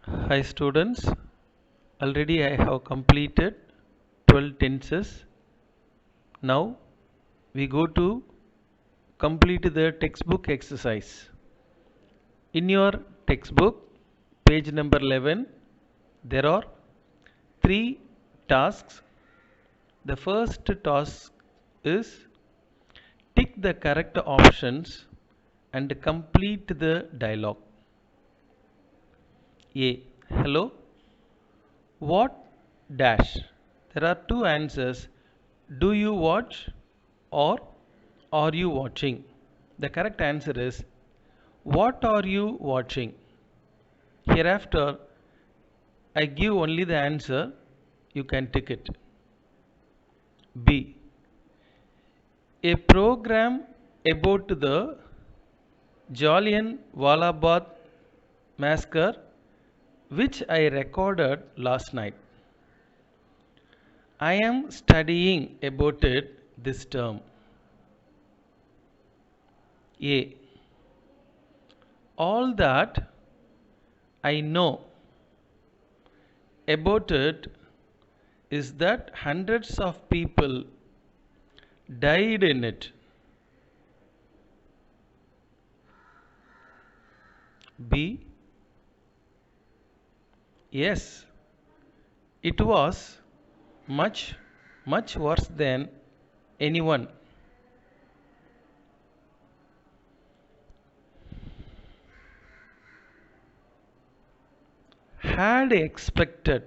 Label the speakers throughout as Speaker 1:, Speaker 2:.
Speaker 1: Hi students, already I have completed 12 tenses. Now we go to complete the textbook exercise. In your textbook, page number 11, there are three tasks. The first task is tick the correct options and complete the dialogue. A. Hello. What dash? There are two answers. Do you watch or are you watching? The correct answer is what are you watching? Hereafter, I give only the answer. You can tick it. B. A program about the Jallian Wala Bagh massacre which I recorded last night. I am studying about it this term. A. All that I know about it is that hundreds of people died in it. B. Yes, it was much, much worse than anyone had expected.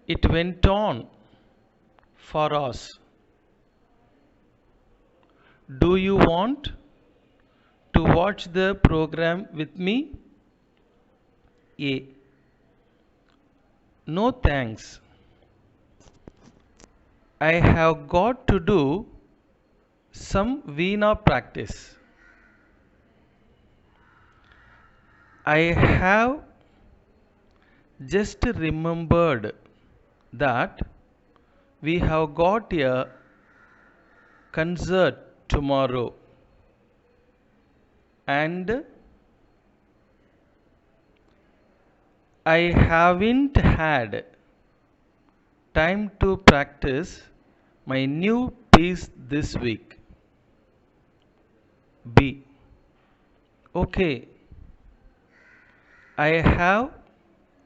Speaker 1: It went on for us. Do you want to watch the program with me? A. No thanks. I have got to do some Veena practice. I have just remembered that we have got a concert tomorrow and I haven't had time to practice my new piece this week. B. Okay, I have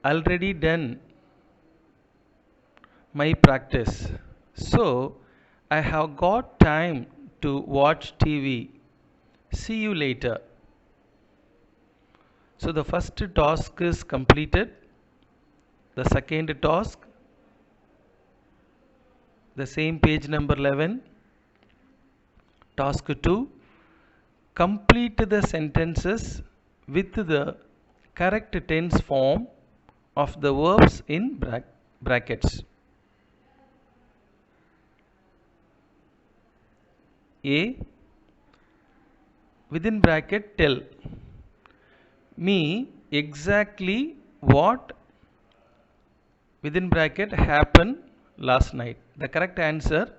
Speaker 1: already done my practice. So I have got time to watch TV. See you later. So the first task is completed. The second task, the same page number 11. Task 2, complete the sentences with the correct tense form of the verbs in brackets. A. Within bracket, tell me exactly what within bracket happened last night. The correct answer,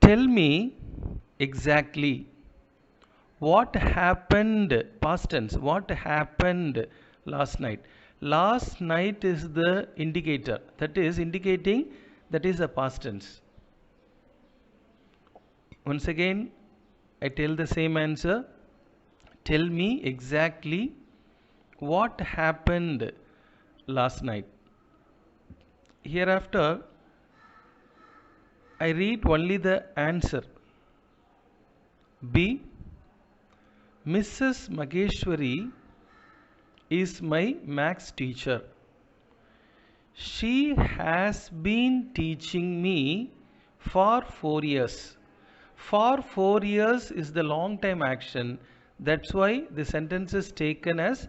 Speaker 1: tell me exactly what happened, past tense, what happened last night. Last night is the indicator, that is indicating that is a past tense. Once again, I tell the same answer. Tell me exactly what happened last night. Hereafter, I read only the answer. B. Mrs. Mageshwari is my maths teacher. She has been teaching me for 4 years. For 4 years is the long time action. That's why the sentence is taken as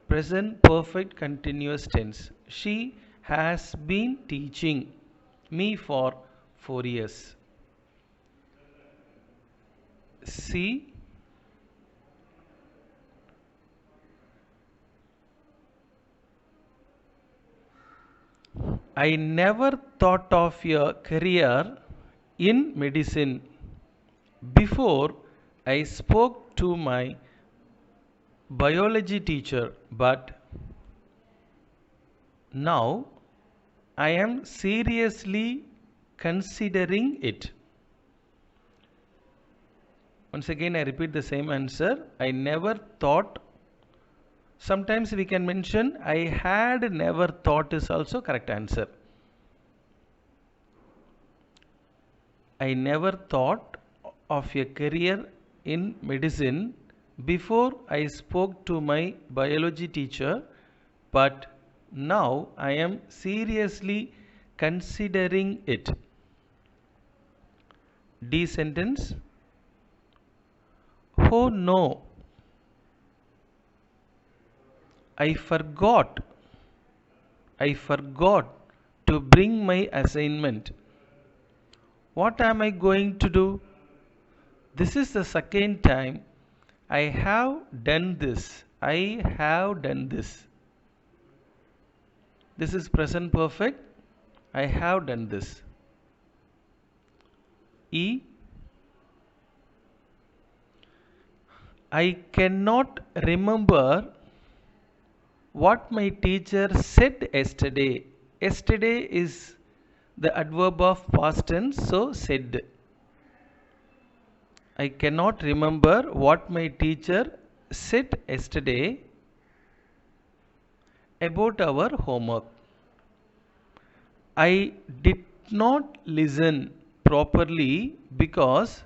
Speaker 1: present perfect continuous tense. She has been teaching me for 4 years. C. I never thought of a career in medicine before I spoke to my biology teacher, but now I am seriously considering it. Once again, I repeat the same answer. I never thought. Sometimes we can mention I had never thought is also correct answer. I never thought of a career in medicine before I spoke to my biology teacher, but now I am seriously considering it. D sentence. Oh no, I forgot. I forgot to bring my assignment. What am I going to do? This is the second time I have done this. I have done this. This is present perfect. I have done this. E. I cannot remember what my teacher said yesterday. Yesterday is the adverb of past tense, so said. I cannot remember what my teacher said yesterday about our homework. I did not listen properly because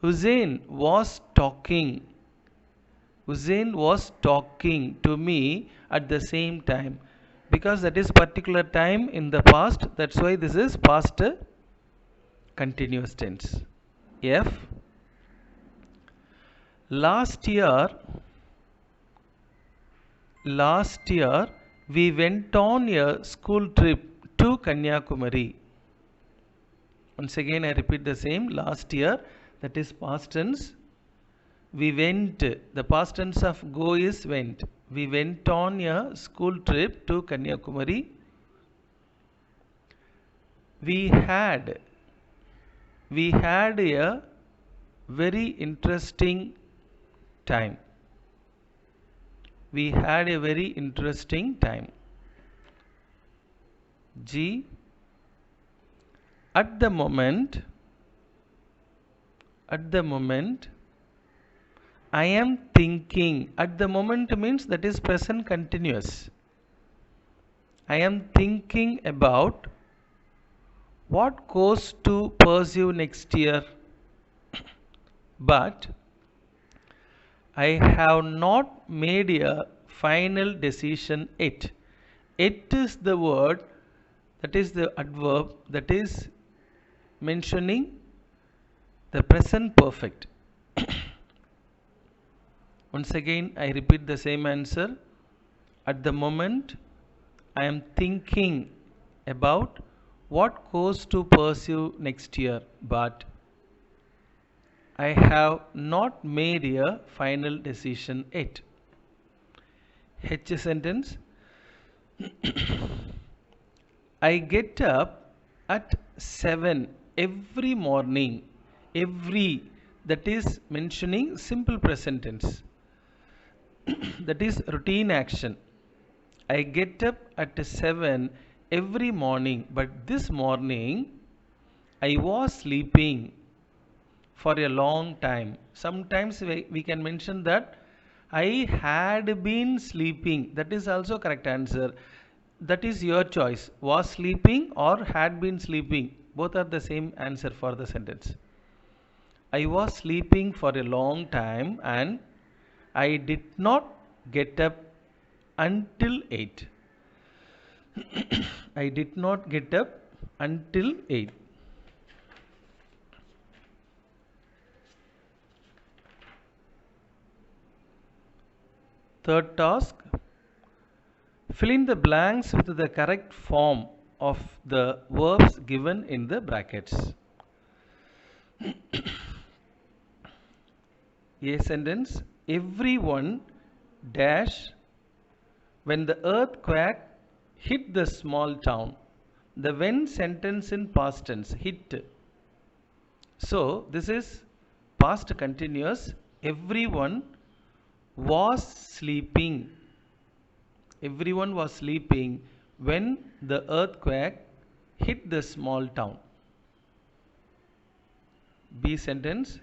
Speaker 1: Hussein was talking. Hussein was talking to me at the same time. Because that is particular time in the past, that's why this is past continuous tense. F. Last year we went on a school trip to Kanyakumari. Once again I repeat the same. Last year, that is past tense. We went, the past tense of go is went. We went on a school trip to Kanyakumari. We had a very interesting time. We had a very interesting time. G. At the moment, I am thinking. At the moment means that is present continuous. I am thinking about what course to pursue next year, but I have not made a final decision yet. It is the word, that is the adverb, that is mentioning the present perfect. Once again, I repeat the same answer. At the moment, I am thinking about what course to pursue next year, but I have not made a final decision yet. H sentence. I get up at 7 every morning. Every, that is mentioning simple present tense. That is routine action. I get up at 7 every morning, but this morning I was sleeping for a long time. Sometimes we can mention that I had been sleeping. That is also correct answer. That is your choice. Was sleeping or had been sleeping. Both are the same answer for the sentence. I was sleeping for a long time and I did not get up until 8. I did not get up until 8. Third task. Fill in the blanks with the correct form of the verbs given in the brackets. A sentence. Everyone dash when the earthquake hit the small town. The when sentence in past tense, hit. So this is past continuous. Everyone was sleeping. Everyone was sleeping when the earthquake hit the small town. B sentence.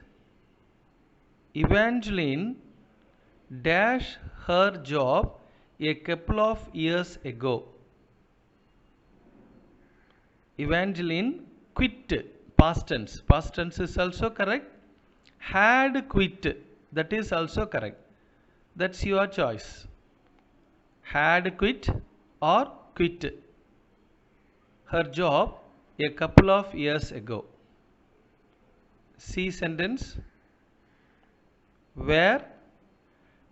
Speaker 1: Evangeline dash her job a couple of years ago. Evangeline quit, past tense. Past tense is also correct. Had quit, that is also correct. That's your choice. Had quit or quit her job a couple of years ago. C sentence. Where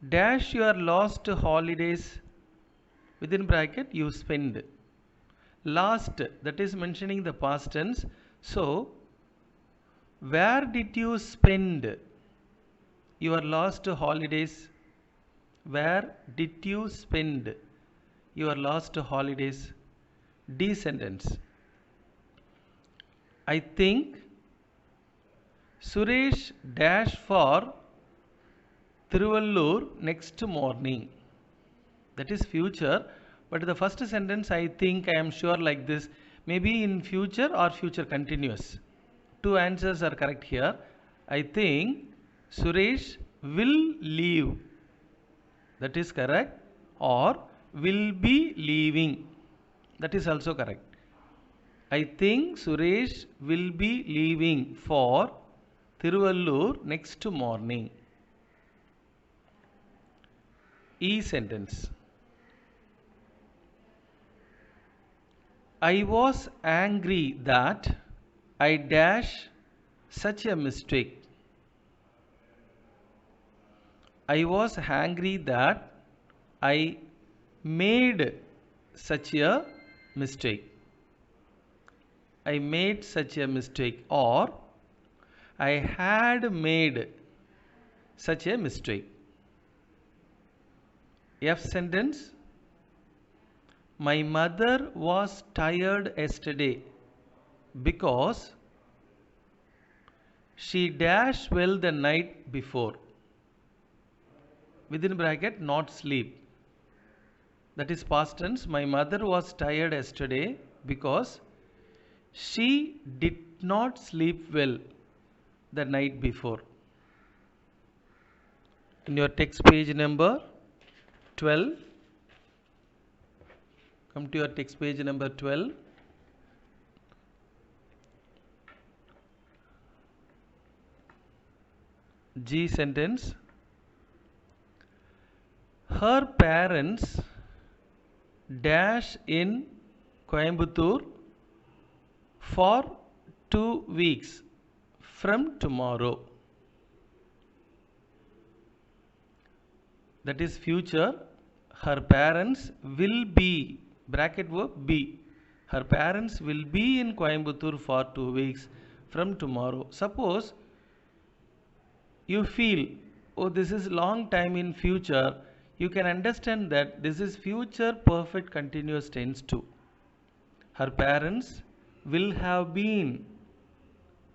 Speaker 1: dash your last holidays, within bracket you spend. Last, that is mentioning the past tense. So, where did you spend your last holidays? Where did you spend your last holidays? D sentence. I think Suresh dash for Tiruvallur next morning. That is future, but the first sentence I think I am sure like this, maybe in future or future continuous. Two answers are correct here. I think Suresh will leave. That is correct. Or will be leaving. That is also correct. I think Suresh will be leaving for Tiruvallur next morning. E sentence. I was angry that I dash such a mistake. I was angry that I made such a mistake. I made such a mistake, or I had made such a mistake. F sentence. My mother was tired yesterday because she dashed well the night before. Within bracket, not sleep. That is past tense. My mother was tired yesterday because she did not sleep well the night before. In your text page number 12, come to your text page number 12. G sentence. Her parents dash in Coimbatore for 2 weeks from tomorrow. That is future. Her parents will be, bracket verb be. Her parents will be in Coimbatore for 2 weeks from tomorrow. Suppose you feel, oh, this is long time in future, you can understand that this is future perfect continuous tense too. Her parents will have been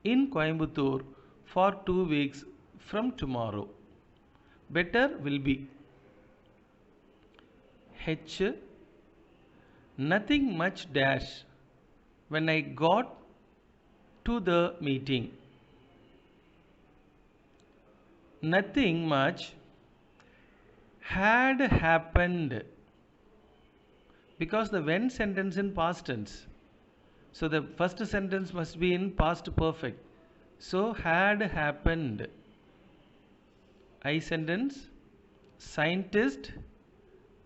Speaker 1: in Coimbatore for 2 weeks from tomorrow. Better will be. H. Nothing much dash when I got to the meeting. Nothing much had happened, because the when sentence in past tense. So the first sentence must be in past perfect. So had happened. I sentence. Scientists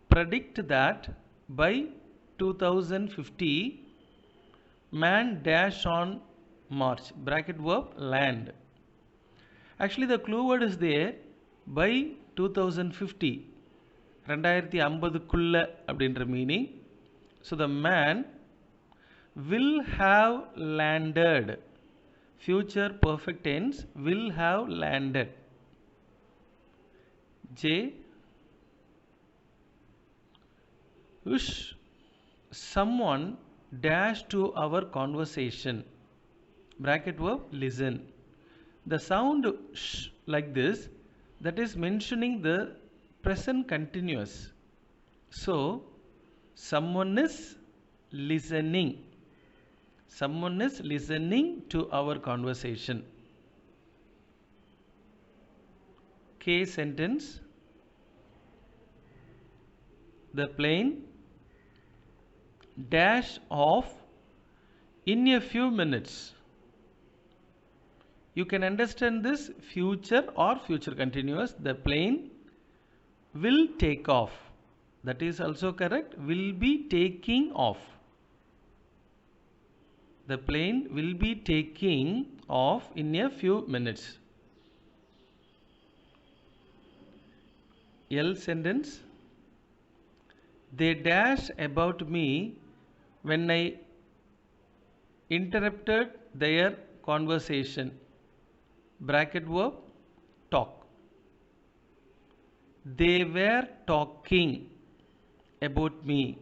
Speaker 1: predict that by 2050 man dash on Mars. Bracket verb land. Actually the clue word is there, by 2050. 2050க்குள்ள அப்படின்ற meaning. So the man will have landed. Future perfect tense, will have landed. J. Ush, someone dash to our conversation. Bracket verb listen. The sound sh like this, that is mentioning the present continuous. So someone is listening. Someone is listening to our conversation. Case sentence. The plane dash off in a few minutes. You can understand this future or future continuous. The plane will take off. That is also correct. Will be taking off. The plane will be taking off in a few minutes. L sentence. They dash about me when I interrupted their conversation. Bracket verb talk. They were talking about me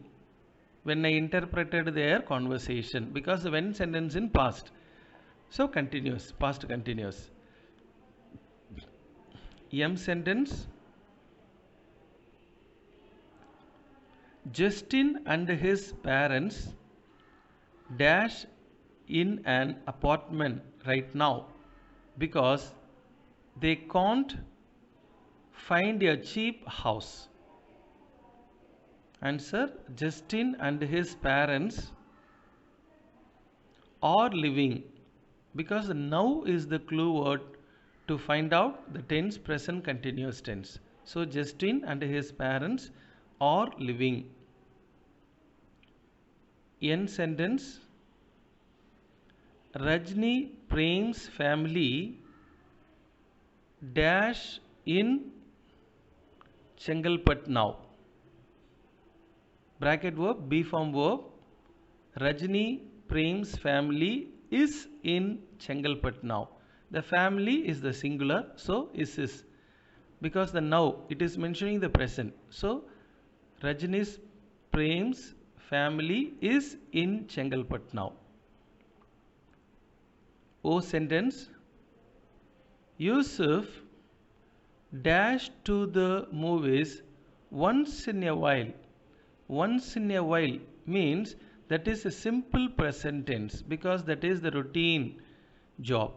Speaker 1: when I interpreted their conversation, because the when sentence in past. So continuous, past continuous. M sentence. Justin and his parents dash in an apartment right now because they can't find a cheap house. Answer. Justin and his parents are living, because now is the clue word to find out the tense, present continuous tense. So Justin and his parents are living. N sentence. Rajni Prem's family dash in Chengalpet now. Bracket verb, be form verb. Rajni Prem's family is in Chengalpet now. The family is the singular, so is. Because the now, it is mentioning the present. So Rajni Prem's family is in Chengalpet now. O sentence. Yusuf dash to the movies once in a while. Once in a while means that is a simple present tense, because that is the routine job.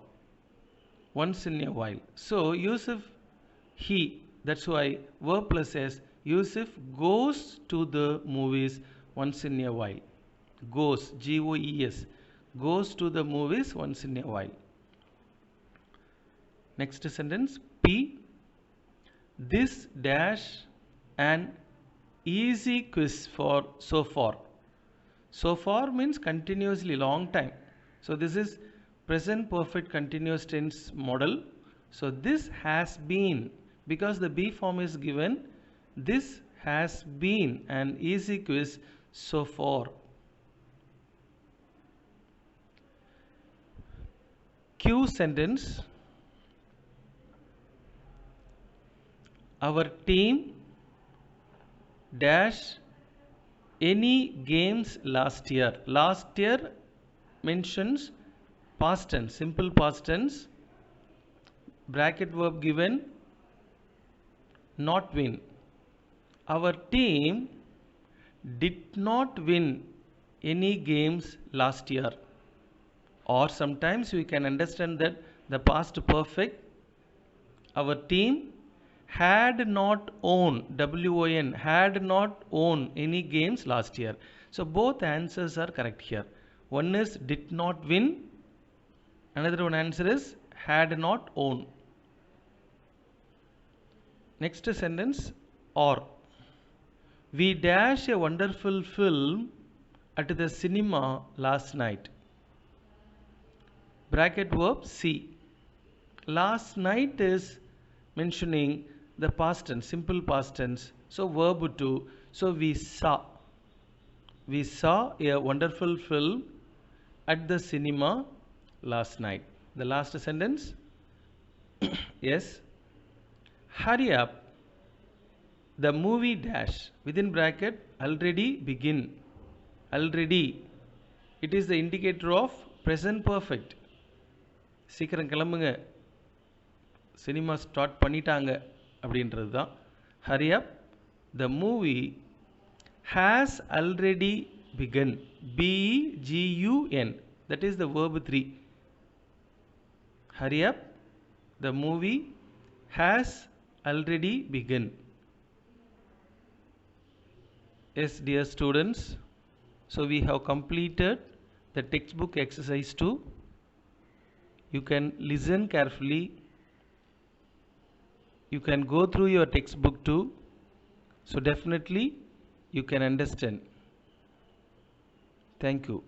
Speaker 1: Once in a while. So Yusuf, he, that's why verb plus s. Yusuf goes to the movies once in a while. Goes, G-O-E-S. Goes to the movies once in a while. Next sentence. P. This dash an easy quiz for so far. So far means continuously, long time. So this is present perfect continuous tense model. So this has been, because the be form is given, this has been an easy quiz so far. Q sentence. Our team dash any games last year. Last year mentions past tense, simple past tense. Bracket verb given, not win. Our team did not win any games last year. Or sometimes we can understand that the past perfect. Our team had not won, W-O-N, had not won any games last year. So both answers are correct here. One is did not win. Another one answer is had not won. Next sentence. Or. We dash a wonderful film at the cinema last night. Bracket verb see. Last night is mentioning the past tense, simple past tense. So verb to. So we saw. We saw a wonderful film at the cinema last night. The last sentence. Yes. Hurry up. The movie dash, within bracket, already begin. Already. It is the indicator of present perfect. சீக்கிரம் கிளம்புங்க, cinema start பண்ணிட்டாங்க அப்படின்றது தான். Hurry up. The movie has already begun. begun. That is the verb 3. Hurry up. The movie has already begun. Yes, dear students. So we have completed the textbook exercise 2. You can listen carefully. You can go through your textbook too. So definitely you can understand. Thank you.